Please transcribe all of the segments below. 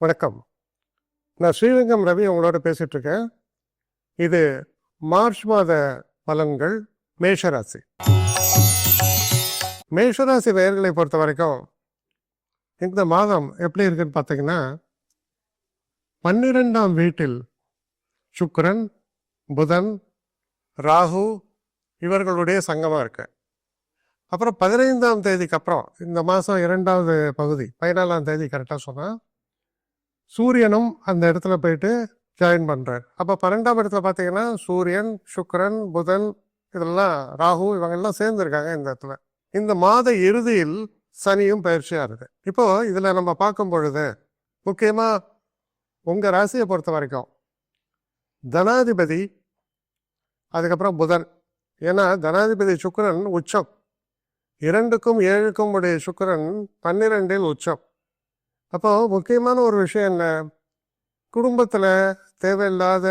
வணக்கம். நான் ஸ்ரீரங்கம் ரவி உங்களோட பேசிட்டு இருக்கேன். இது மார்ச் மாத பலன்கள். மேஷராசி. மேஷராசி நேயர்களை பொறுத்த வரைக்கும் இந்த மாதம் எப்படி இருக்குன்னு பார்த்தீங்கன்னா, 12ஆம் வீட்டில் சுக்கிரன், புதன், ராகு இவர்களுடைய சங்கமாக இருக்கு. அப்புறம் 15ஆம் தேதிக்கு அப்புறம் இந்த மாதம் 2வது பகுதி 14ஆம் தேதி கரெக்டாக சொன்னால் சூரியனும் அந்த இடத்துல போயிட்டு ஜாயின் பண்ணுறார். அப்போ 12ஆம் இடத்துல பார்த்தீங்கன்னா சூரியன், சுக்கிரன், புதன், இதெல்லாம் ராகு இவங்கெல்லாம் சேர்ந்துருக்காங்க இந்த இடத்துல. இந்த மாத இறுதியில் சனியும் பயிற்சியாக இருக்கு. இப்போ இதில் நம்ம பார்க்கும் பொழுது முக்கியமாக உங்கள் ராசியை பொறுத்த வரைக்கும் தனாதிபதி, அதுக்கப்புறம் புதன். ஏன்னா தனாதிபதி சுக்கிரன் உச்சம், 2க்கும் 7க்கும் உடைய சுக்கிரன் 12இல் உச்சம். அப்போ முக்கியமான ஒரு விஷயம் என்ன, குடும்பத்தில் தேவையில்லாத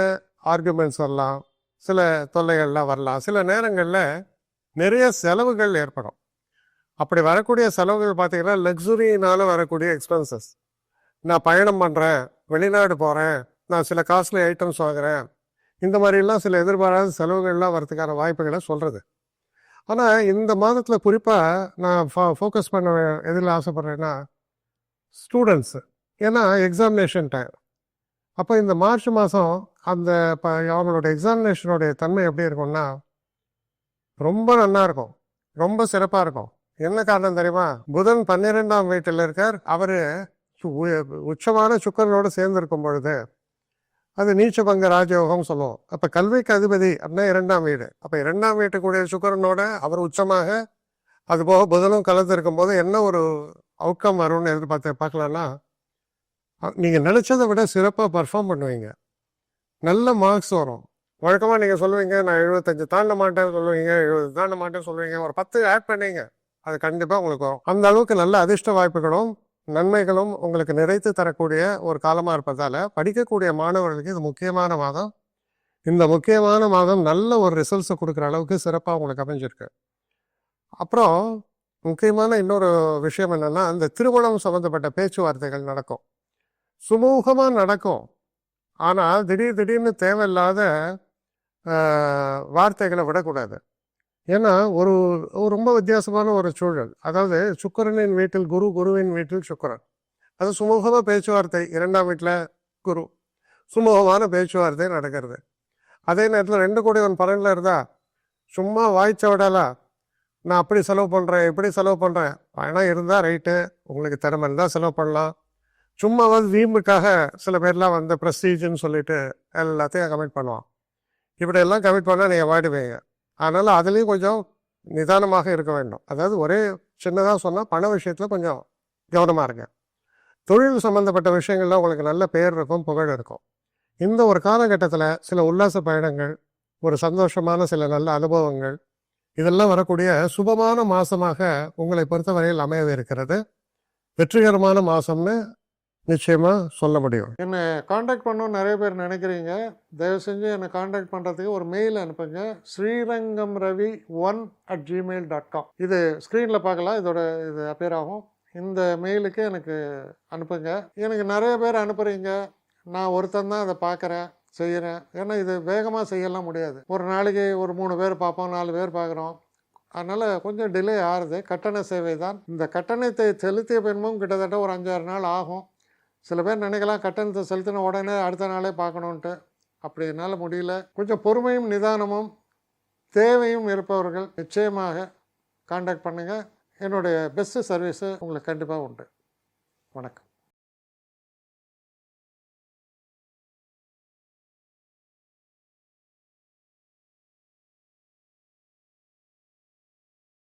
ஆர்குமெண்ட்ஸ் வரலாம், சில தொல்லைகள்லாம் வரலாம், சில நேரங்களில் நிறைய செலவுகள் ஏற்படும். அப்படி வரக்கூடிய செலவுகள் பார்த்தீங்கன்னா லக்ஸுரியினால வரக்கூடிய எக்ஸ்பென்சஸ். நான் பயணம் பண்ணுறேன், வெளிநாடு போகிறேன், நான் சில காஸ்ட்லி ஐட்டம்ஸ் வாங்குகிறேன், இந்த மாதிரிலாம் சில எதிர்பாராத செலவுகள்லாம் வரதுக்கான வாய்ப்புகளை சொல்கிறது. ஆனால் இந்த மாதத்தில் குறிப்பாக நான் ஃபோக்கஸ் பண்ண எதில் ஆசைப்பட்றேன்னா ஸ்டூடெண்ட்ஸு. ஏன்னா எக்ஸாமினேஷன் டைம். அப்போ இந்த மார்ச் மாதம் அந்த அவங்களோட எக்ஸாமினேஷனுடைய தன்மை எப்படி இருக்கும்னா ரொம்ப நல்லா இருக்கும், ரொம்ப சிறப்பாக இருக்கும். என்ன காரணம் தெரியுமா, புதன் 12ஆம் வீட்டில் இருக்கார். அவர் உச்சமான சுக்கரனோடு சேர்ந்திருக்கும் பொழுது அது நீச்சபங்க ராஜயோகம் சொல்லுவோம். அப்போ கல்விக்கு அதிபதி அப்படின்னா 2ஆம் வீடு. அப்போ 2ஆம் வீட்டுக்குரிய சுக்கரனோட அவர் உச்சமாக, அதுபோக புதனும் கலந்து இருக்கும்போது என்ன ஒரு அவுட்கம் வரும்னு பார்க்கலாம்னா, நீங்கள் நினச்சதை விட சிறப்பாக பர்ஃபார்ம் பண்ணுவீங்க, நல்ல மார்க்ஸ் வரும். வழக்கமாக நீங்கள் சொல்லுவீங்க நான் 75 தாண்ட மாட்டேன்னு சொல்லுவீங்க, 70 தாண்ட மாட்டேன்னு சொல்லுவீங்க, ஒரு 10 ஆட் பண்ணீங்க, அது கண்டிப்பாக உங்களுக்கு வரும். அந்த அளவுக்கு நல்ல அதிர்ஷ்ட வாய்ப்புகளும் நன்மைகளும் உங்களுக்கு நிறைத்து தரக்கூடிய ஒரு காலமாக இருப்பதால் படிக்கக்கூடிய மாணவர்களுக்கு இது முக்கியமான மாதம். இந்த முக்கியமான மாதம் நல்ல ஒரு ரிசல்ட்ஸை கொடுக்குற அளவுக்கு சிறப்பாக உங்களுக்கு அமைஞ்சிருக்கு. அப்புறம் முக்கியமான இன்னொரு விஷயம் என்னன்னா, இந்த திருமணம் சம்மந்தப்பட்ட பேச்சுவார்த்தைகள் நடக்கும், சுமூகமாக நடக்கும். ஆனால் திடீர்னு தேவையில்லாத வார்த்தைகளை விடக்கூடாது. ஏன்னா ஒரு ரொம்ப வித்தியாசமான ஒரு சூழல். அதாவது சுக்கிரனின் வீட்டில் குரு, குருவின் வீட்டில் சுக்கிரன். அது சுமூகமாக பேச்சுவார்த்தை, 2ஆம் வீட்டில் குரு, சுமூகமான பேச்சுவார்த்தை நடக்கிறது. அதே நேரத்தில் 2 கூடிய 12 இருந்தால் சும்மா வாய்ச்ச விடலாம், நான் அப்படி செலவு பண்ணுறேன், இப்படி செலவு பண்ணுறேன். பணம் இருந்தால் ரைட்டு, உங்களுக்கு திறமை இருந்தால் செலவு பண்ணலாம். சும்மா வீம்புக்காக சில பேர்லாம் ப்ரெஸ்டீஜ்னு சொல்லிட்டு எல்லாத்தையும் கமிட் பண்ணுவான். இப்படியெல்லாம் கமிட் பண்ணால் நீங்கள் வாடுவீங்க. அதனால் அதுலேயும் கொஞ்சம் நிதானமாக இருக்க வேண்டும். அதாவது ஒரே சின்னதாக சொன்னால் பண விஷயத்தில் கொஞ்சம் கவனமாக இருங்க. தொழில் சம்மந்தப்பட்ட விஷயங்கள்லாம் உங்களுக்கு நல்ல பேர் இருக்கும், புகழ் இருக்கும். இந்த ஒரு காலகட்டத்தில் சில உல்லாச பயணங்கள், ஒரு சந்தோஷமான சில நல்ல அனுபவங்கள், இதெல்லாம் வரக்கூடிய சுபமான மாதமாக உங்களை பொறுத்தவரையில் அமையவே இருக்கிறது. வெற்றிகரமான மாதம்னு நிச்சயமாக சொல்ல முடியும். என்னை காண்டாக்ட் பண்ணணும்னு நிறைய பேர் நினைக்கிறீங்க. தயவு செஞ்சு என்னை காண்டாக்ட் பண்ணுறதுக்கு ஒரு மெயில் அனுப்புங்க, srirangamravi1@gmail.com. இது ஸ்க்ரீனில் பார்க்கலாம், இது அப்பியர் ஆகும். இந்த மெயிலுக்கு எனக்கு அனுப்புங்க. எனக்கு நிறைய பேர் அனுப்புகிறீங்க, நான் ஒருத்தன் தான் அதை பார்க்குறேன், செய்கிறேன். ஏன்னா இது வேகமாக செய்யலாம் முடியாது. ஒரு நாளைக்கு ஒரு 3 பேர் பார்ப்போம், 4 பேர் பார்க்குறோம். அதனால் கொஞ்சம் டிலே ஆகுது. கட்டண சேவை தான். இந்த கட்டணத்தை செலுத்திய பின்பும் கிட்டத்தட்ட ஒரு 5-6 நாள் ஆகும். சில பேர் நினைக்கலாம் கட்டணத்தை செலுத்தின உடனே அடுத்த நாளே பார்க்கணுன்ட்டு. அப்படி என்னால் முடியல. கொஞ்சம் பொறுமையும் நிதானமும் தேவையும் இருப்பவர்கள் நிச்சயமாக காண்டாக்ட் பண்ணுங்கள். என்னுடைய பெஸ்ட்டு சர்வீஸு உங்களுக்கு கண்டிப்பாக உண்டு. வணக்கம்.